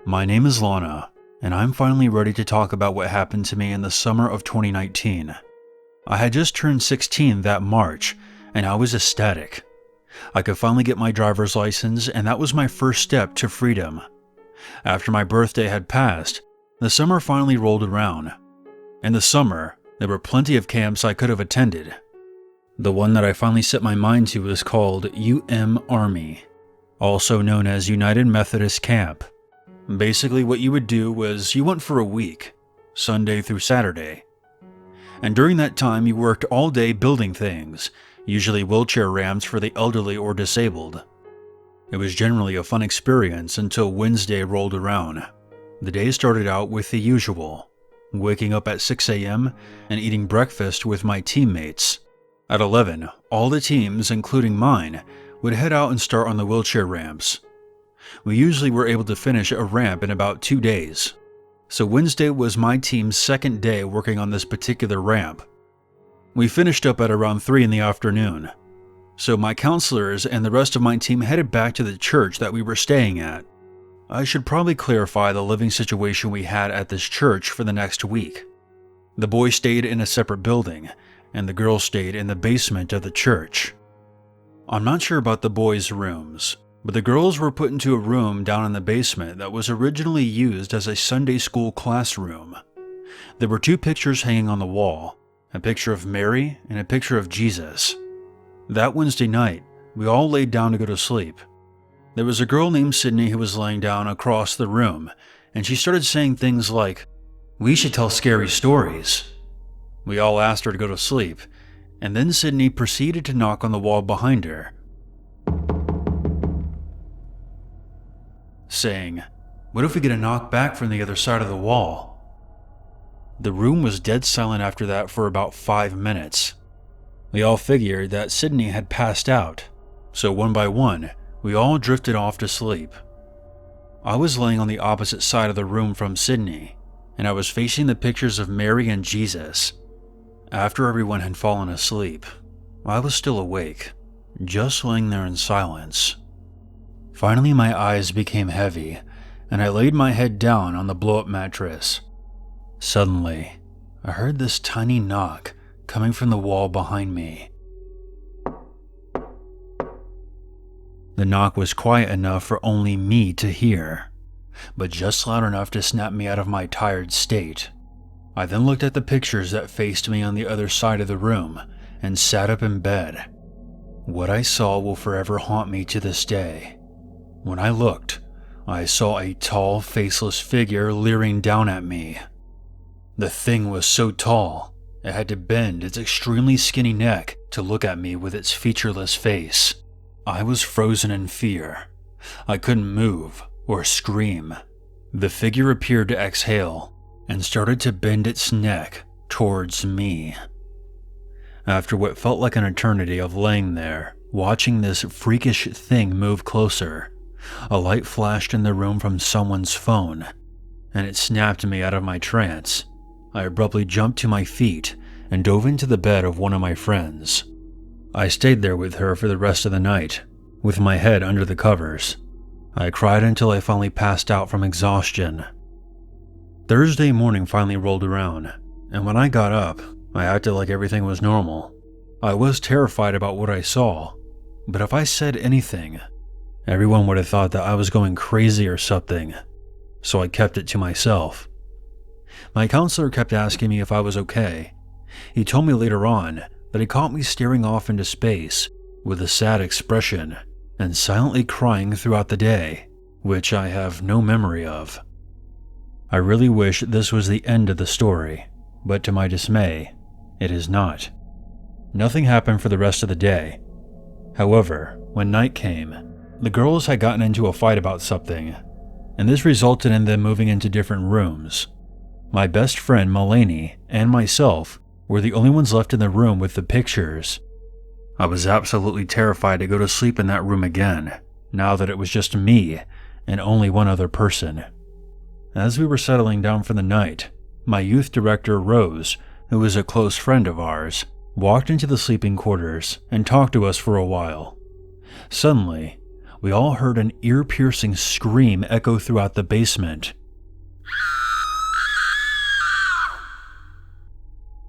My name is Lana, and I'm finally ready to talk about what happened to me in the summer of 2019. I had just turned 16 that March, and I was ecstatic. I could finally get my driver's license, and that was my first step to freedom. After my birthday had passed, the summer finally rolled around. In the summer, there were plenty of camps I could have attended. The one that I finally set my mind to was called Army, also known as United Methodist Camp. Basically, what you would do was you went for a week, Sunday through Saturday. And during that time, you worked all day building things, usually wheelchair ramps for the elderly or disabled. It was generally a fun experience until Wednesday rolled around. The day started out with the usual, waking up at 6 a.m. and eating breakfast with my teammates. At 11, all the teams, including mine, would head out and start on the wheelchair ramps. We usually were able to finish a ramp in about 2 days. So Wednesday was my team's second day working on this particular ramp. We finished up at around 3 in the afternoon. So my counselors and the rest of my team headed back to the church that we were staying at. I should probably clarify the living situation we had at this church for the next week. The boys stayed in a separate building, and the girls stayed in the basement of the church. I'm not sure about the boys' rooms, but the girls were put into a room down in the basement that was originally used as a Sunday school classroom. There were 2 pictures hanging on the wall, a picture of Mary and a picture of Jesus. That Wednesday night, we all laid down to go to sleep. There was a girl named Sydney who was laying down across the room, and she started saying things like, "We should tell scary stories." We all asked her to go to sleep, and then Sydney proceeded to knock on the wall behind her, saying, "What if we get a knock back from the other side of the wall?" The room was dead silent after that for about 5 minutes. We all figured that Sydney had passed out, so one by one, we all drifted off to sleep. I was laying on the opposite side of the room from Sydney, and I was facing the pictures of Mary and Jesus. After everyone had fallen asleep, I was still awake, just laying there in silence. Finally, my eyes became heavy, and I laid my head down on the blow-up mattress. Suddenly, I heard this tiny knock coming from the wall behind me. The knock was quiet enough for only me to hear, but just loud enough to snap me out of my tired state. I then looked at the pictures that faced me on the other side of the room and sat up in bed. What I saw will forever haunt me to this day. When I looked, I saw a tall, faceless figure leering down at me. The thing was so tall, it had to bend its extremely skinny neck to look at me with its featureless face. I was frozen in fear. I couldn't move or scream. The figure appeared to exhale and started to bend its neck towards me. After what felt like an eternity of laying there, watching this freakish thing move closer, a light flashed in the room from someone's phone, and it snapped me out of my trance. I abruptly jumped to my feet and dove into the bed of one of my friends. I stayed there with her for the rest of the night, with my head under the covers. I cried until I finally passed out from exhaustion. Thursday morning finally rolled around, and when I got up, I acted like everything was normal. I was terrified about what I saw, but if I said anything, everyone would have thought that I was going crazy or something, so I kept it to myself. My counselor kept asking me if I was okay. He told me later on that he caught me staring off into space with a sad expression and silently crying throughout the day, which I have no memory of. I really wish this was the end of the story, but to my dismay, it is not. Nothing happened for the rest of the day. However, when night came, the girls had gotten into a fight about something, and this resulted in them moving into different rooms. My best friend Mulaney and myself were the only ones left in the room with the pictures. I was absolutely terrified to go to sleep in that room again, now that it was just me and only one other person. As we were settling down for the night, my youth director Rose, who was a close friend of ours, walked into the sleeping quarters and talked to us for a while. Suddenly, we all heard an ear-piercing scream echo throughout the basement.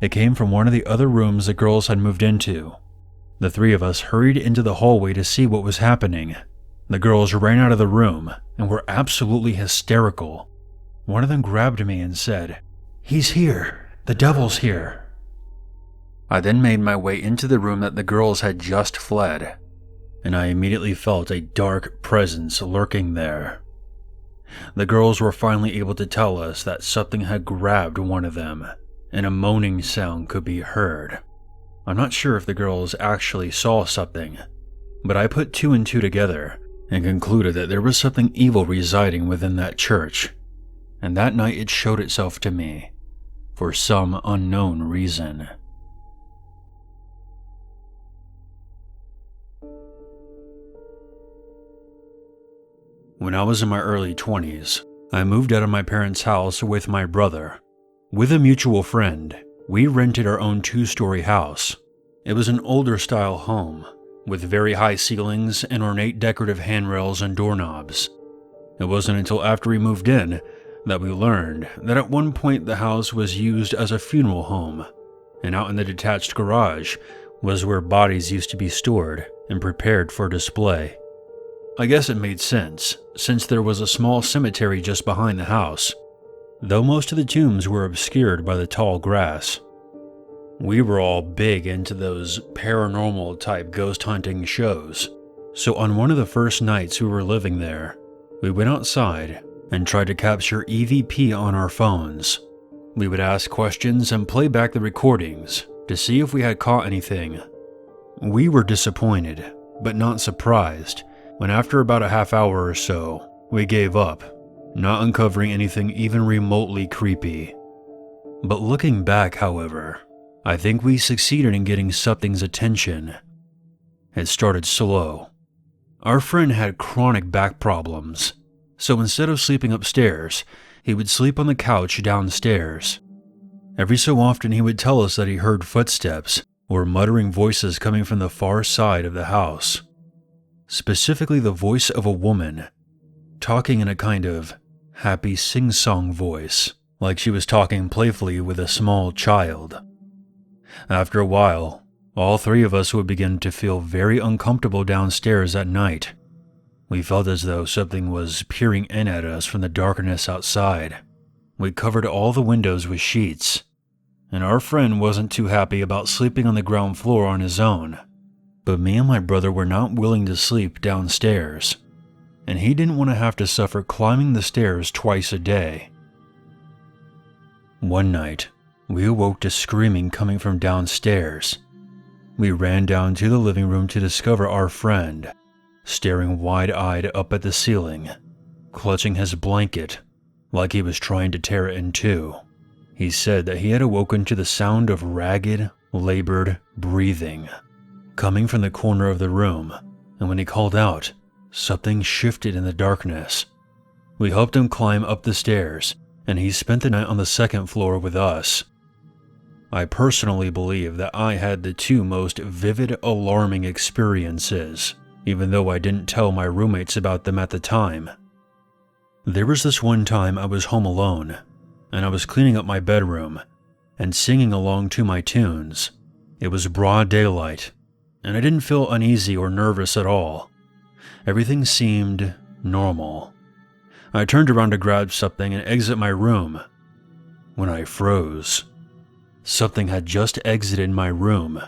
It came from one of the other rooms the girls had moved into. The three of us hurried into the hallway to see what was happening. The girls ran out of the room and were absolutely hysterical. One of them grabbed me and said, "He's here. The devil's here." I then made my way into the room that the girls had just fled, and I immediately felt a dark presence lurking there. The girls were finally able to tell us that something had grabbed one of them, and a moaning sound could be heard. I'm not sure if the girls actually saw something, but I put two and two together and concluded that there was something evil residing within that church, and that night it showed itself to me, for some unknown reason. When I was in my early 20s, I moved out of my parents' house with my brother. With a mutual friend, we rented our own two-story house. It was an older style home, with very high ceilings and ornate decorative handrails and doorknobs. It wasn't until after we moved in that we learned that at one point the house was used as a funeral home, and out in the detached garage was where bodies used to be stored and prepared for display. I guess it made sense, since there was a small cemetery just behind the house, though most of the tombs were obscured by the tall grass. We were all big into those paranormal type ghost hunting shows, so on one of the first nights we were living there, we went outside and tried to capture EVP on our phones. We would ask questions and play back the recordings to see if we had caught anything. We were disappointed, but not surprised, when after about a half hour or so, we gave up, not uncovering anything even remotely creepy. But looking back, however, I think we succeeded in getting something's attention. It started slow. Our friend had chronic back problems, so instead of sleeping upstairs, he would sleep on the couch downstairs. Every so often he would tell us that he heard footsteps or muttering voices coming from the far side of the house. Specifically the voice of a woman, talking in a kind of happy sing-song voice, like she was talking playfully with a small child. After a while, all three of us would begin to feel very uncomfortable downstairs at night. We felt as though something was peering in at us from the darkness outside. We covered all the windows with sheets, and our friend wasn't too happy about sleeping on the ground floor on his own. But me and my brother were not willing to sleep downstairs, and he didn't want to have to suffer climbing the stairs twice a day. One night, we awoke to screaming coming from downstairs. We ran down to the living room to discover our friend, staring wide-eyed up at the ceiling, clutching his blanket like he was trying to tear it in two. He said that he had awoken to the sound of ragged, labored breathing coming from the corner of the room, and when he called out, something shifted in the darkness. We helped him climb up the stairs, and he spent the night on the second floor with us. I personally believe that I had the two most vivid, alarming experiences, even though I didn't tell my roommates about them at the time. There was this one time I was home alone, and I was cleaning up my bedroom and singing along to my tunes. It was broad daylight, and I didn't feel uneasy or nervous at all. Everything seemed normal. I turned around to grab something and exit my room when I froze. Something had just exited my room.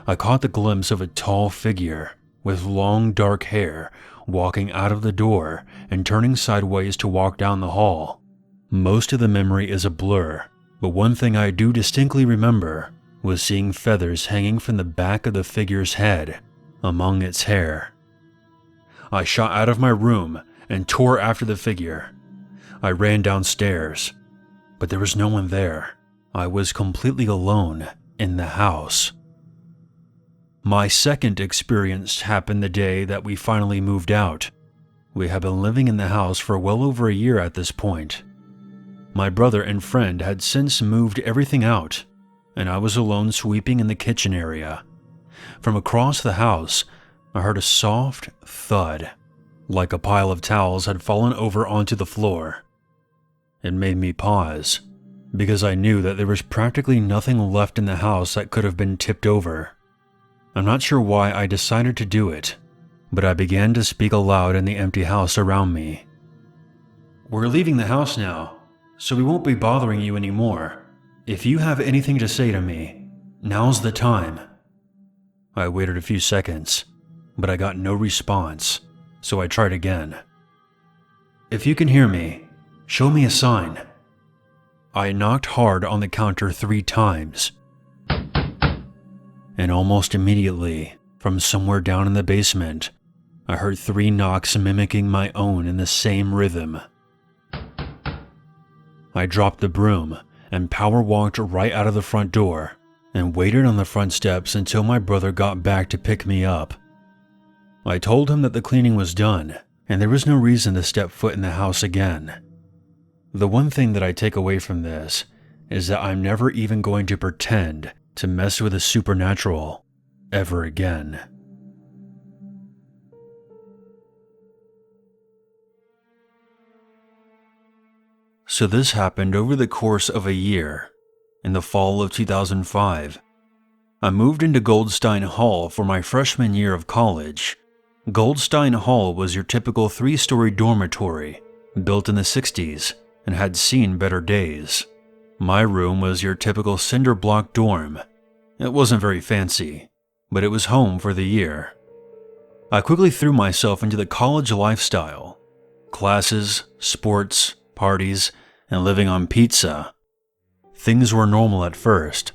I caught the glimpse of a tall figure with long dark hair walking out of the door and turning sideways to walk down the hall. Most of the memory is a blur, but one thing I do distinctly remember was seeing feathers hanging from the back of the figure's head among its hair. I shot out of my room and tore after the figure. I ran downstairs, but there was no one there. I was completely alone in the house. My second experience happened the day that we finally moved out. We had been living in the house for well over a year at this point. My brother and friend had since moved everything out, and I was alone sweeping in the kitchen area. From across the house, I heard a soft thud, like a pile of towels had fallen over onto the floor. It made me pause, because I knew that there was practically nothing left in the house that could have been tipped over. I'm not sure why I decided to do it, but I began to speak aloud in the empty house around me. "We're leaving the house now, so we won't be bothering you anymore. If you have anything to say to me, now's the time." I waited a few seconds, but I got no response, so I tried again. "If you can hear me, show me a sign." I knocked hard on the counter 3 times, and almost immediately, from somewhere down in the basement, I heard 3 knocks mimicking my own in the same rhythm. I dropped the broom and power walked right out of the front door and waited on the front steps until my brother got back to pick me up. I told him that the cleaning was done and there was no reason to step foot in the house again. The one thing that I take away from this is that I'm never even going to pretend to mess with the supernatural ever again. So this happened over the course of a year. In the fall of 2005, I moved into Goldstein Hall for my freshman year of college. Goldstein Hall was your typical 3-story dormitory, built in the 60s, and had seen better days. My room was your typical cinder block dorm. It wasn't very fancy, but it was home for the year. I quickly threw myself into the college lifestyle. Classes, sports, parties, and living on pizza. Things were normal at first.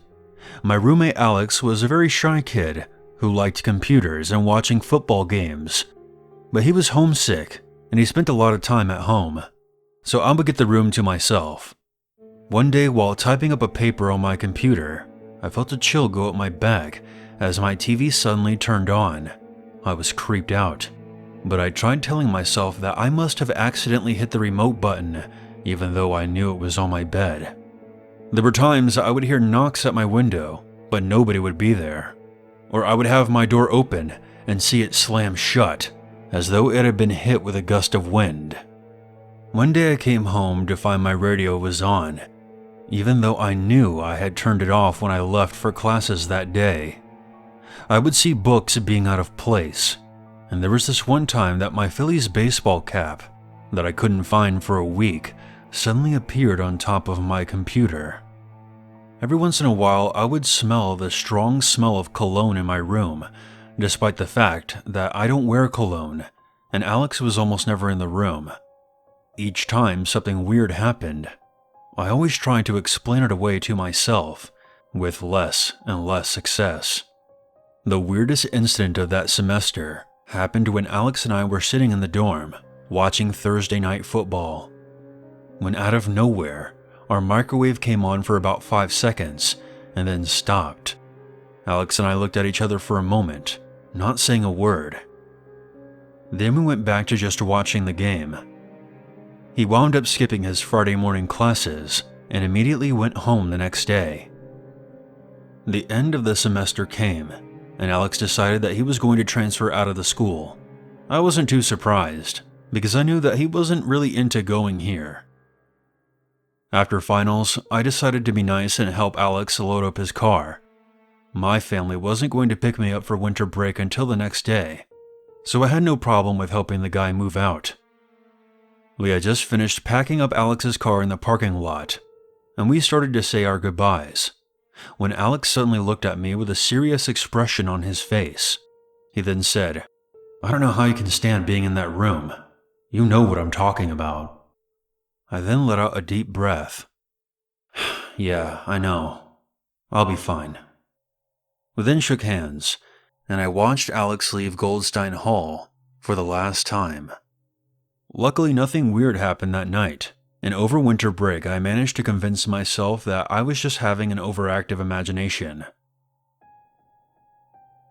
My roommate Alex was a very shy kid who liked computers and watching football games, but he was homesick and he spent a lot of time at home, so I would get the room to myself. One day while typing up a paper on my computer, I felt a chill go up my back as my TV suddenly turned on. I was creeped out, but I tried telling myself that I must have accidentally hit the remote button even though I knew it was on my bed. There were times I would hear knocks at my window, but nobody would be there. Or I would have my door open and see it slam shut, as though it had been hit with a gust of wind. One day I came home to find my radio was on, even though I knew I had turned it off when I left for classes that day. I would see books being out of place, and there was this one time that my Phillies baseball cap, that I couldn't find for a week, suddenly appeared on top of my computer. Every once in a while, I would smell the strong smell of cologne in my room, despite the fact that I don't wear cologne, and Alex was almost never in the room. Each time something weird happened, I always tried to explain it away to myself, with less and less success. The weirdest incident of that semester happened when Alex and I were sitting in the dorm, watching Thursday night football. When out of nowhere, our microwave came on for about 5 seconds and then stopped. Alex and I looked at each other for a moment, not saying a word. Then we went back to just watching the game. He wound up skipping his Friday morning classes and immediately went home the next day. The end of the semester came, and Alex decided that he was going to transfer out of the school. I wasn't too surprised, because I knew that he wasn't really into going here. After finals, I decided to be nice and help Alex load up his car. My family wasn't going to pick me up for winter break until the next day, so I had no problem with helping the guy move out. We had just finished packing up Alex's car in the parking lot, and we started to say our goodbyes, when Alex suddenly looked at me with a serious expression on his face. He then said, "I don't know how you can stand being in that room. You know what I'm talking about." I then let out a deep breath. "Yeah, I know. I'll be fine." We then shook hands, and I watched Alex leave Goldstein Hall for the last time. Luckily, nothing weird happened that night, and over winter break I managed to convince myself that I was just having an overactive imagination.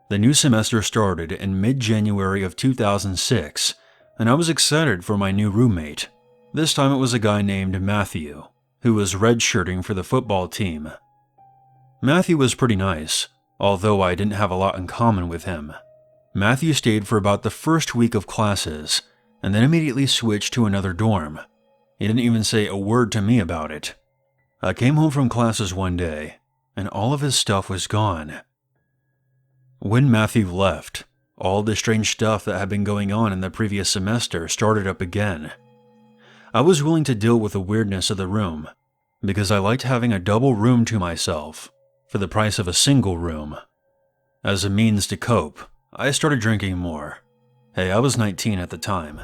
The new semester started in mid-January of 2006, and I was excited for my new roommate. This time it was a guy named Matthew, who was redshirting for the football team. Matthew was pretty nice, although I didn't have a lot in common with him. Matthew stayed for about the first week of classes, and then immediately switched to another dorm. He didn't even say a word to me about it. I came home from classes one day, and all of his stuff was gone. When Matthew left, all the strange stuff that had been going on in the previous semester started up again. I was willing to deal with the weirdness of the room, because I liked having a double room to myself for the price of a single room. As a means to cope, I started drinking more. Hey, I was 19 at the time.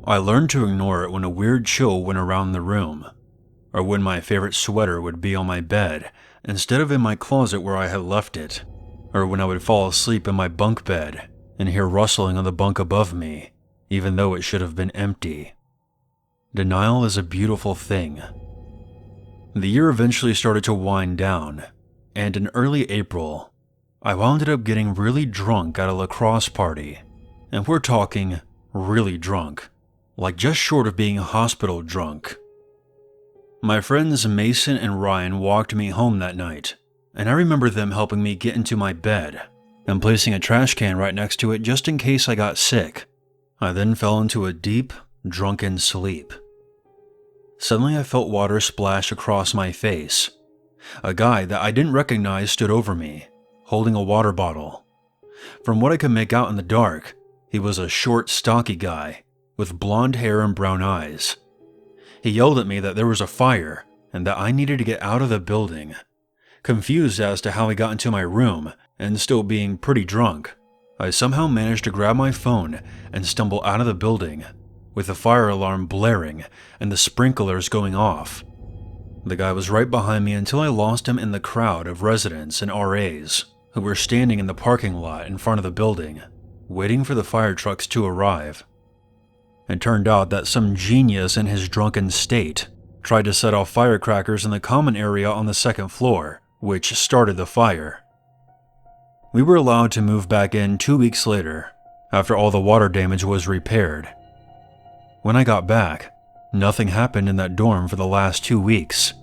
I learned to ignore it when a weird chill went around the room, or when my favorite sweater would be on my bed instead of in my closet where I had left it, or when I would fall asleep in my bunk bed and hear rustling on the bunk above me, even though it should have been empty. Denial is a beautiful thing. The year eventually started to wind down, and in early April, I wound up getting really drunk at a lacrosse party, and we're talking really drunk, like just short of being hospital drunk. My friends Mason and Ryan walked me home that night, and I remember them helping me get into my bed and placing a trash can right next to it just in case I got sick. I then fell into a deep, drunken sleep. Suddenly I felt water splash across my face. A guy that I didn't recognize stood over me, holding a water bottle. From what I could make out in the dark, he was a short, stocky guy with blonde hair and brown eyes. He yelled at me that there was a fire and that I needed to get out of the building. Confused as to how he got into my room and still being pretty drunk, I somehow managed to grab my phone and stumble out of the building, with the fire alarm blaring and the sprinklers going off. The guy was right behind me until I lost him in the crowd of residents and RAs who were standing in the parking lot in front of the building, waiting for the fire trucks to arrive. It turned out that some genius in his drunken state tried to set off firecrackers in the common area on the second floor, which started the fire. We were allowed to move back in 2 weeks later, after all the water damage was repaired. When I got back, nothing happened in that dorm for the last 2 weeks.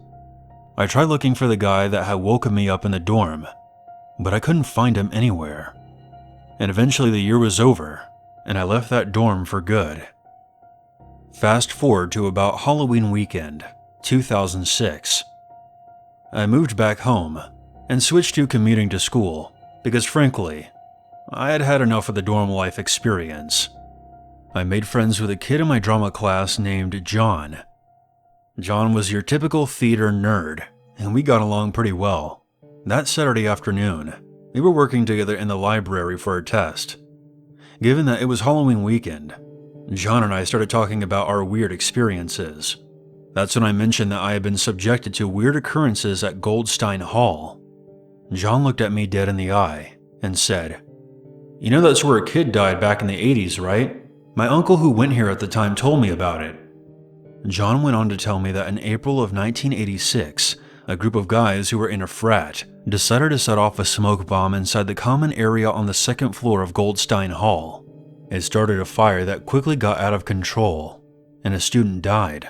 I tried looking for the guy that had woken me up in the dorm, but I couldn't find him anywhere. And eventually the year was over, and I left that dorm for good. Fast forward to about Halloween weekend, 2006. I moved back home and switched to commuting to school because frankly, I had had enough of the dorm life experience. I made friends with a kid in my drama class named John. John was your typical theater nerd, and we got along pretty well. That Saturday afternoon, we were working together in the library for a test. Given that it was Halloween weekend, John and I started talking about our weird experiences. That's when I mentioned that I had been subjected to weird occurrences at Goldstein Hall. John looked at me dead in the eye and said, "You know that's where a kid died back in the 80s, right? My uncle who went here at the time told me about it." John went on to tell me that in April of 1986, a group of guys who were in a frat decided to set off a smoke bomb inside the common area on the second floor of Goldstein Hall. It started a fire that quickly got out of control, and a student died.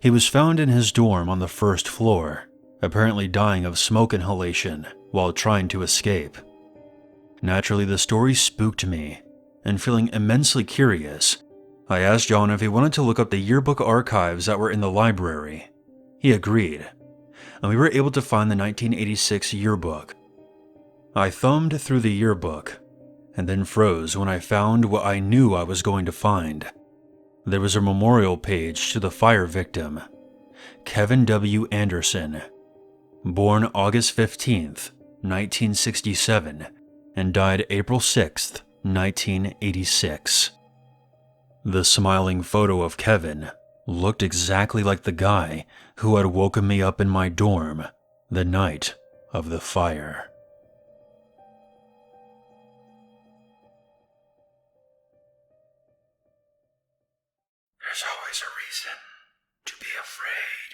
He was found in his dorm on the first floor, apparently dying of smoke inhalation while trying to escape. Naturally, the story spooked me, and feeling immensely curious, I asked John if he wanted to look up the yearbook archives that were in the library. He agreed, and we were able to find the 1986 yearbook. I thumbed through the yearbook, and then froze when I found what I knew I was going to find. There was a memorial page to the fire victim, Kevin W. Anderson, born August 15th, 1967, and died April 6th, 1986. The smiling photo of Kevin looked exactly like the guy who had woken me up in my dorm the night of the fire. There's always a reason to be afraid.